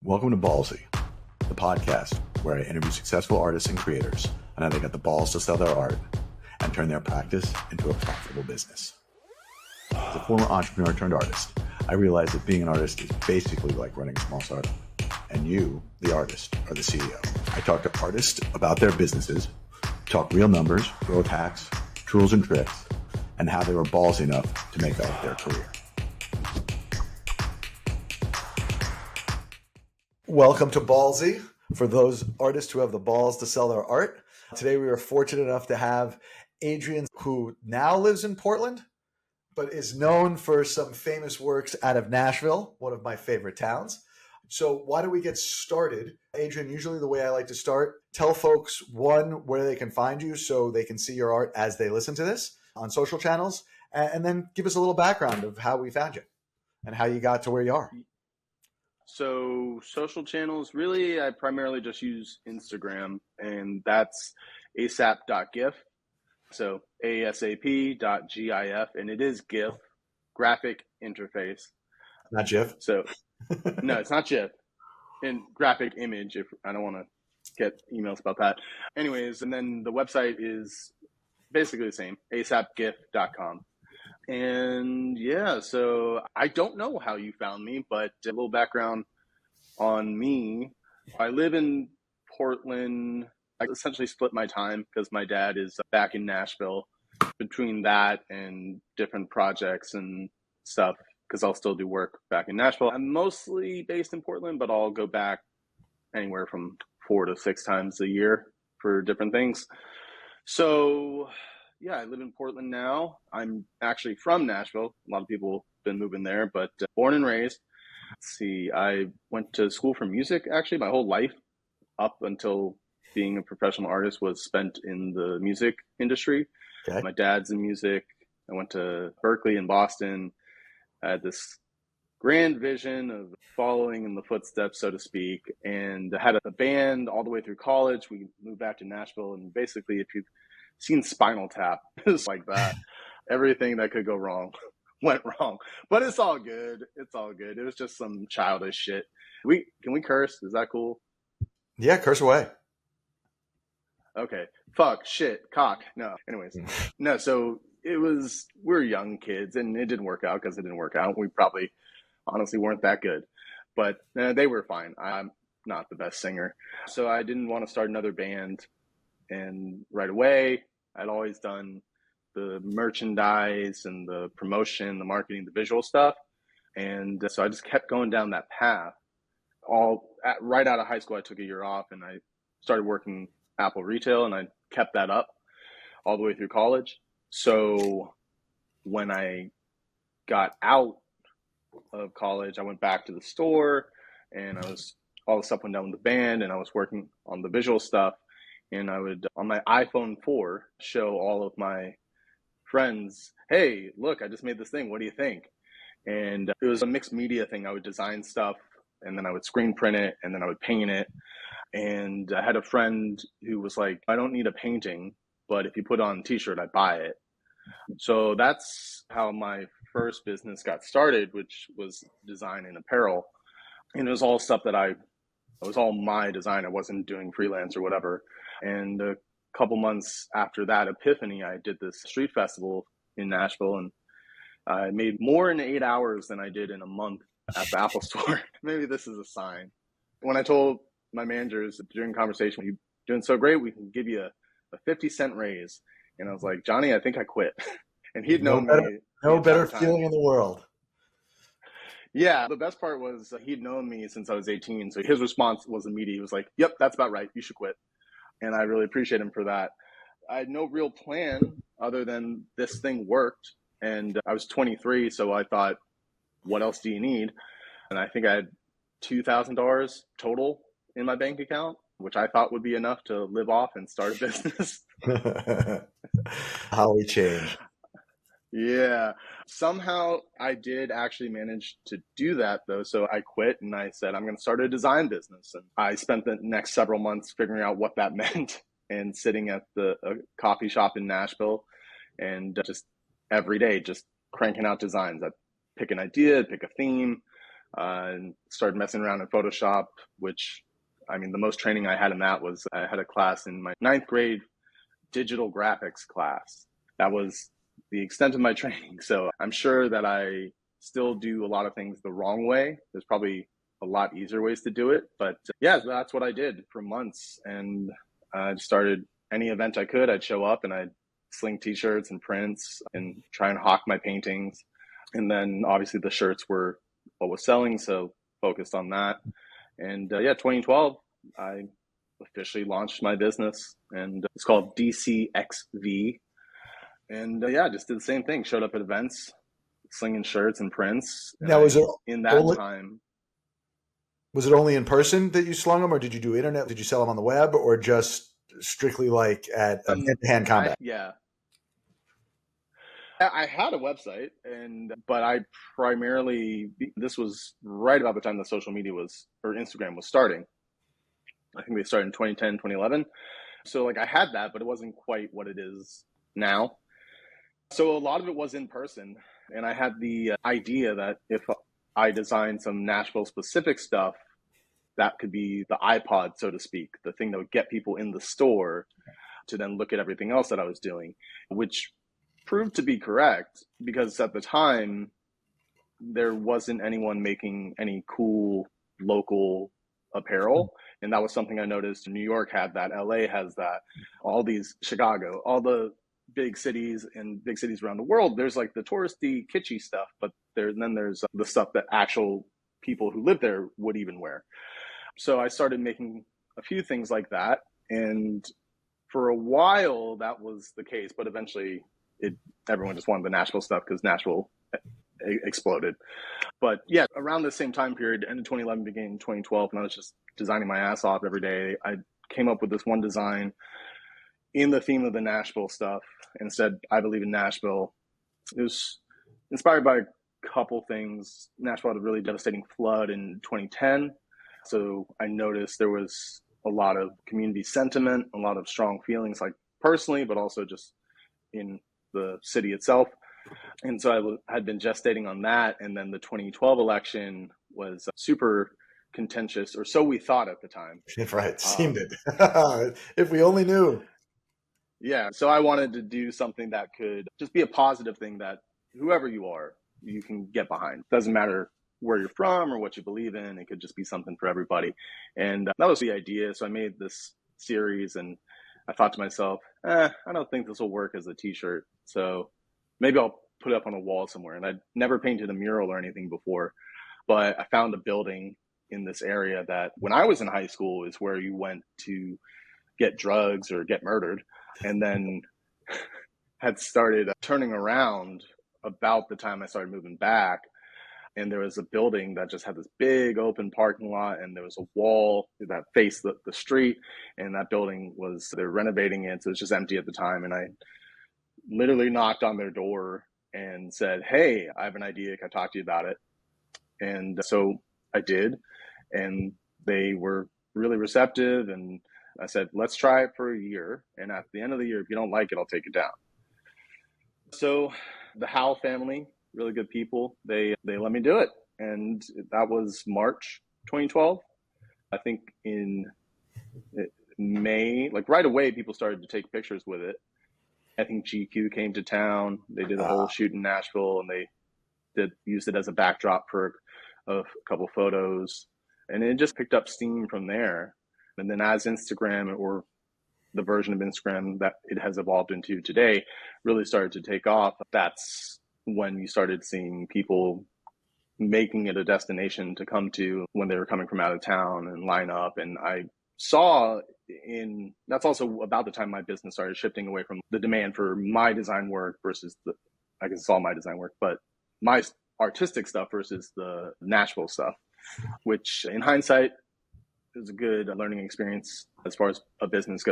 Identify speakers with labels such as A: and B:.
A: Welcome to Ballsy, the podcast where I interview successful artists and creators on how they got the balls to sell their art and turn their practice into a profitable business. As a former entrepreneur turned artist, I realized that being an artist is basically like running a small startup, and you, the artist, are the CEO. I talk to artists about their businesses, talk real numbers, growth hacks, tools and tricks, and how they were ballsy enough to make that their career. Welcome to Ballsy, for those artists who have the balls to sell their art. Today we are fortunate enough to have Adrian, who now lives in Portland, but is known for some famous works out of Nashville, one of my favorite towns. So why don't we get started? Adrian, usually the way I like to start, tell folks, one, where they can find you so they can see your art as they listen to this on social channels, and then give us a little background of how we found you and how you got to where you are.
B: So social channels, really, I primarily just use Instagram, and that's asap.gif. So asap.gif, and it is GIF, graphic interface.
A: Not GIF?
B: So no, it's not GIF. In graphic image, if I don't want to get emails about that. Anyways, and then the website is basically the same, asapgif.com. And yeah, so I don't know how you found me, but a little background on me. I live in Portland. I essentially split my time because my dad is back in Nashville. Between that and different projects and stuff, because I'll still do work back in Nashville. I'm mostly based in Portland, but I'll go back anywhere from 4 to 6 times a year for different things. So yeah, I live in Portland now. I'm actually from Nashville. A lot of people have been moving there, but born and raised. Let's see, I went to school for music, actually. My whole life up until being a professional artist was spent in the music industry. Okay. My dad's in music. I went to Berkeley in Boston. I had this grand vision of following in the footsteps, so to speak, and I had a band all the way through college. We moved back to Nashville, and basically, if you've seen Spinal Tap, it's like that. Everything that could go wrong went wrong, but it's all good. It's all good. It was just some childish shit. Can we curse? Is that cool?
A: Yeah, curse away.
B: Okay. Fuck, shit, cock. No. Anyways, no. So we're young kids, and it didn't work out because it didn't work out. We probably honestly weren't that good, but they were fine. I'm not the best singer, so I didn't want to start another band. And right away, I'd always done the merchandise and the promotion, the marketing, the visual stuff. And so I just kept going down that path. Right out of high school, I took a year off and I started working Apple retail, and I kept that up all the way through college. So when I got out of college, I went back to the store, and all the stuff went down with the band, and I was working on the visual stuff. And I would, on my iPhone 4, show all of my friends, hey, look, I just made this thing. What do you think? And it was a mixed media thing. I would design stuff, and then I would screen print it, and then I would paint it. And I had a friend who was like, I don't need a painting, but if you put it on a t-shirt, I buy it. So that's how my first business got started, which was design and apparel. And it was all stuff that it was all my design. I wasn't doing freelance or whatever. And a couple months after that epiphany, I did this street festival in Nashville, and I made more in 8 hours than I did in a month at the Apple store. Maybe this is a sign. When I told my managers during conversation, you're doing so great, we can give you a 50-cent raise. And I was like, Johnny, I think I quit. And he'd known me.
A: No better feeling in the world.
B: Yeah, the best part was he'd known me since I was 18. So his response was immediate. He was like, yep, that's about right. You should quit. And I really appreciate him for that. I had no real plan other than this thing worked. And I was 23, so I thought, what else do you need? And I think I had $2,000 total in my bank account, which I thought would be enough to live off and start a business.
A: How we change.
B: Yeah. Somehow I did actually manage to do that, though. So I quit and I said, I'm going to start a design business. And I spent the next several months figuring out what that meant and sitting at a coffee shop in Nashville and just every day, just cranking out designs. I'd pick an idea, pick a theme, and started messing around in Photoshop, which, I mean, the most training I had in that was I had a class in my ninth grade digital graphics class. That was the extent of my training. So I'm sure that I still do a lot of things the wrong way. There's probably a lot easier ways to do it. But yeah, that's what I did for months. And I started any event I could, I'd show up and I'd sling t-shirts and prints and try and hawk my paintings. And then obviously the shirts were what was selling, so focused on that. And 2012, I officially launched my business, and it's called DCXV. And just did the same thing. Showed up at events, slinging shirts and prints.
A: Now, was it
B: in that time?
A: Was it only in person that you slung them, or did you do internet? Did you sell them on the web, or just strictly like at hand-to-hand combat?
B: I had a website, but I primarily, this was right about the time that social media or Instagram was starting. I think they started in 2010, 2011. So like I had that, but it wasn't quite what it is now. So a lot of it was in person. And I had the idea that if I designed some Nashville specific stuff, that could be the iPod, so to speak, the thing that would get people in the store to then look at everything else that I was doing, which proved to be correct, because at the time there wasn't anyone making any cool local apparel. And that was something I noticed. New York had that, LA has that, all these, Chicago, all the big cities and big cities around the world, there's like the touristy kitschy stuff, but then there's the stuff that actual people who live there would even wear. So I started making a few things like that, and for a while that was the case, but eventually everyone just wanted the Nashville stuff because Nashville exploded. But yeah, around the same time period, end of 2011, beginning 2012, and I was just designing my ass off every day. I came up with this one design in the theme of the Nashville stuff and said, I believe in Nashville. It was inspired by a couple things. Nashville had a really devastating flood in 2010. So I noticed there was a lot of community sentiment, a lot of strong feelings, like personally, but also just in the city itself. And so I had been gestating on that. And then the 2012 election was super contentious, or so we thought at the time.
A: Right. Seemed it. If we only knew.
B: Yeah. So I wanted to do something that could just be a positive thing that whoever you are, you can get behind. Doesn't matter where you're from or what you believe in. It could just be something for everybody. And that was the idea. So I made this series and I thought to myself, I don't think this will work as a t-shirt. So maybe I'll put it up on a wall somewhere. And I'd never painted a mural or anything before, but I found a building in this area that when I was in high school is where you went to get drugs or get murdered, and then had started turning around about the time I started moving back. And there was a building that just had this big open parking lot, and there was a wall that faced the street, and that building they're renovating it, so it was just empty at the time. And I literally knocked on their door and said, hey, I have an idea, can I talk to you about it? And so I did, and they were really receptive, and I said, let's try it for a year, and at the end of the year, if you don't like it, I'll take it down. So the Howell family, really good people, they let me do it. And that was March 2012. I think in May, like right away, people started to take pictures with it. I think GQ came to town. They did a whole shoot in Nashville, and they used it as a backdrop for a couple photos. And it just picked up steam from there. And then as Instagram, or the version of Instagram that it has evolved into today, really started to take off, that's when you started seeing people making it a destination to come to when they were coming from out of town and line up. And I saw that's also about the time my business started shifting away from the demand for my design work versus I guess it's all my design work, but my artistic stuff versus the Nashville stuff, which in hindsight is a good learning experience as far as a business goes.